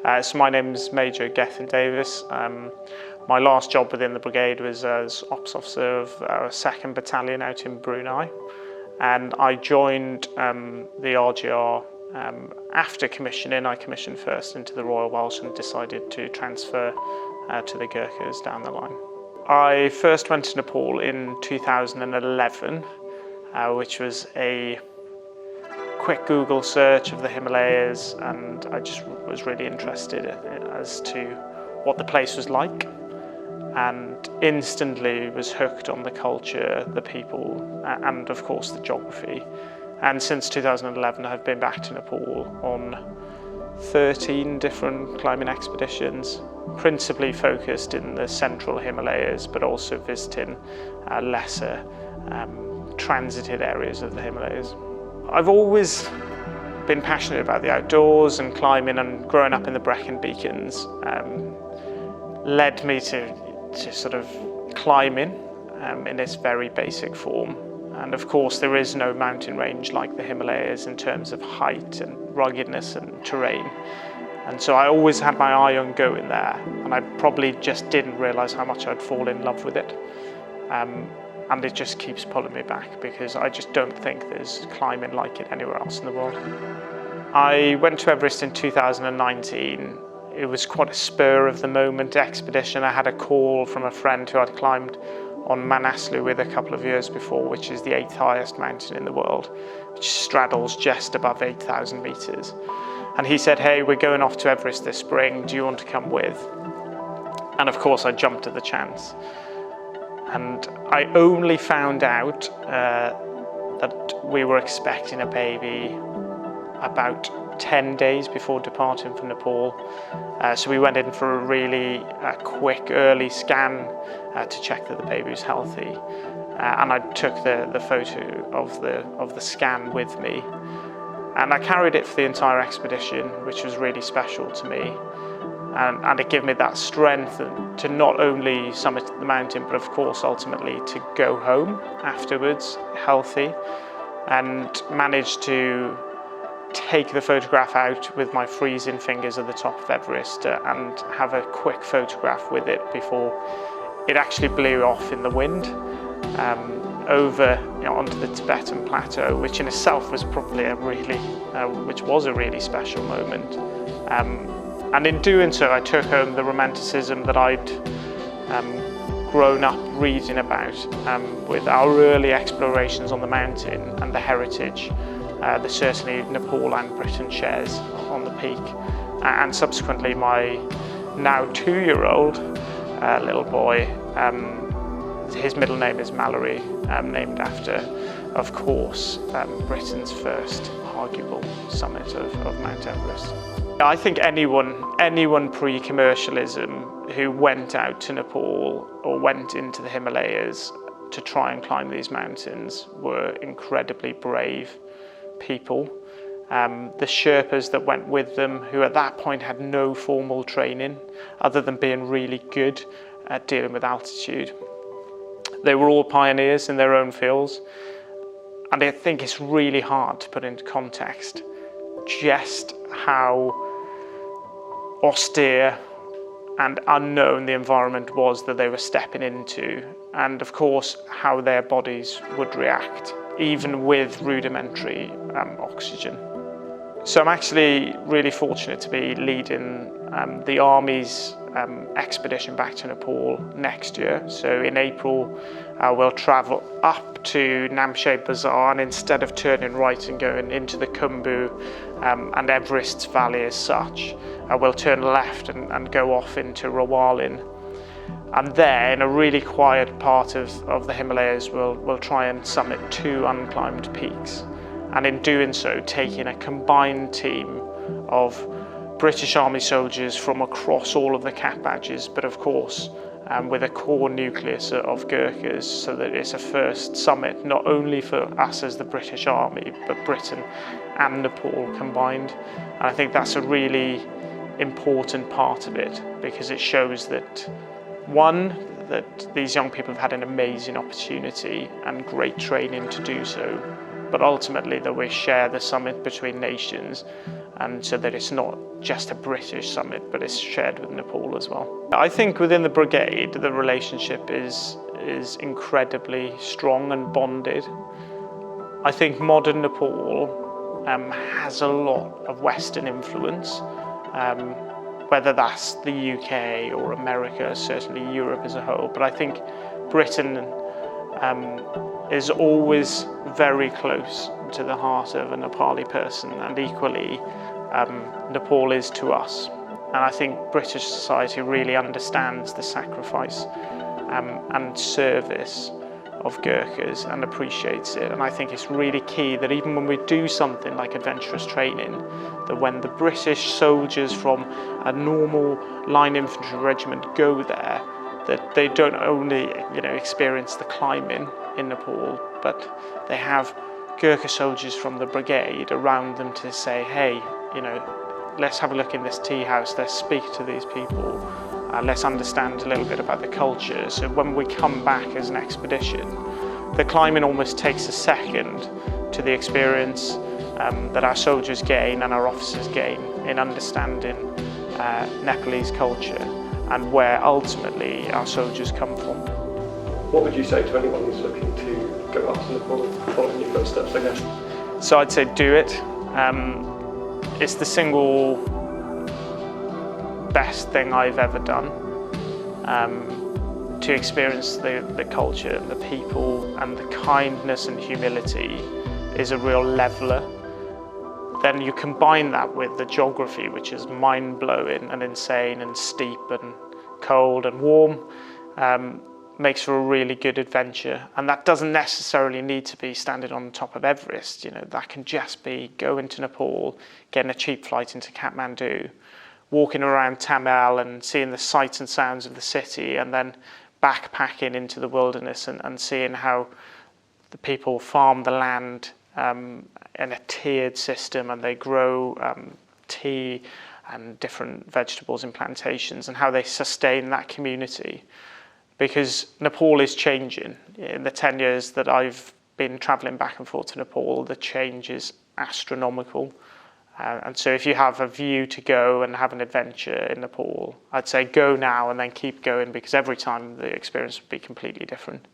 So my name's Major Gethin Davies. My last job within the brigade was as Ops Officer of our 2nd Battalion out in Brunei, and I joined the RGR after commissioning. I commissioned first into the Royal Welsh and decided to transfer to the Gurkhas down the line. I first went to Nepal in 2011, which was a quick Google search of the Himalayas, and I just was really interested as to what the place was like, and instantly was hooked on the culture, the people, and of course the geography. And since 2011 I've been back to Nepal on 13 different climbing expeditions, principally focused in the central Himalayas, but also visiting lesser transited areas of the Himalayas. I've always been passionate about the outdoors, and climbing, and growing up in the Brecon Beacons led me to sort of climbing in its very basic form. And of course there is no mountain range like the Himalayas in terms of height and ruggedness and terrain. And so I always had my eye on going there, and I probably just didn't realise how much I'd fall in love with it. And it just keeps pulling me back, because I just don't think there's climbing like it anywhere else in the world. I went to Everest in 2019. It was quite a spur of the moment expedition. I had a call from a friend who I'd climbed on Manaslu with a couple of years before, which is the 8th highest mountain in the world, which straddles just above 8,000 metres. And he said, "Hey, we're going off to Everest this spring, do you want to come with?" And of course I jumped at the chance. And I only found out that we were expecting a baby about 10 days before departing for Nepal. So we went in for a really quick early scan to check that the baby was healthy. And I took the photo of the scan with me. And I carried it for the entire expedition, which was really special to me. And it gave me that strength to not only summit the mountain, but of course ultimately to go home afterwards healthy, and manage to take the photograph out with my freezing fingers at the top of Everest and have a quick photograph with it before it actually blew off in the wind over onto the Tibetan plateau, which in itself was probably a really special moment. And in doing so, I took home the romanticism that I'd grown up reading about with our early explorations on the mountain, and the heritage that certainly Nepal and Britain shares on the peak. And subsequently my now 2-year-old little boy, his middle name is Mallory, named after, of course, Britain's first arguable summit of Mount Everest. I think anyone pre-commercialism who went out to Nepal or went into the Himalayas to try and climb these mountains were incredibly brave people. The Sherpas that went with them, who at that point had no formal training other than being really good at dealing with altitude. They were all pioneers in their own fields, and I think it's really hard to put into context just how austere and unknown the environment was that they were stepping into, and of course how their bodies would react even with rudimentary oxygen. So I'm actually really fortunate to be leading the Army's expedition back to Nepal next year. So in April we'll travel up to Namche Bazaar, and instead of turning right and going into the Khumbu and Everest's valley as such, we'll turn left and go off into Rawalin. And there, in a really quiet part of the Himalayas, we'll try and summit 2 unclimbed peaks. And in doing so, taking a combined team of British Army soldiers from across all of the cap badges, but of course with a core nucleus of Gurkhas, so that it's a first summit not only for us as the British Army, but Britain and Nepal combined. And I think that's a really important part of it, because it shows that, one, that these young people have had an amazing opportunity and great training to do so, but ultimately that we share the summit between nations, and so that it's not just a British summit, but it's shared with Nepal as well. I think within the brigade, the relationship is incredibly strong and bonded. I think modern Nepal has a lot of Western influence, whether that's the UK or America, certainly Europe as a whole. But I think Britain is always very close to the heart of a Nepali person, and equally Nepal is to us. And I think British society really understands the sacrifice and service of Gurkhas and appreciates it. And I think it's really key that even when we do something like adventurous training, that when the British soldiers from a normal line infantry regiment go there, that they don't only experience the climbing in Nepal, but they have Gurkha soldiers from the brigade around them to say, hey, let's have a look in this tea house, let's speak to these people, let's understand a little bit about the culture. So when we come back as an expedition, the climbing almost takes a second to the experience that our soldiers gain and our officers gain in understanding Nepalese culture and where ultimately our soldiers come from. What would you say to anyone who's looking to go up to Nepal, following your footsteps, I guess? So I'd say do it. It's the single best thing I've ever done. To experience the culture and the people and the kindness and humility is a real leveller. Then you combine that with the geography, which is mind-blowing and insane and steep and cold and warm, makes for a really good adventure. And that doesn't necessarily need to be standing on the top of Everest. That can just be going to Nepal, getting a cheap flight into Kathmandu, walking around Tamil and seeing the sights and sounds of the city, and then backpacking into the wilderness and seeing how the people farm the land in a tiered system, and they grow tea and different vegetables in plantations, and how they sustain that community. Because Nepal is changing. In the 10 years that I've been travelling back and forth to Nepal, the change is astronomical. And so if you have a view to go and have an adventure in Nepal, I'd say go now and then keep going, because every time the experience will be completely different.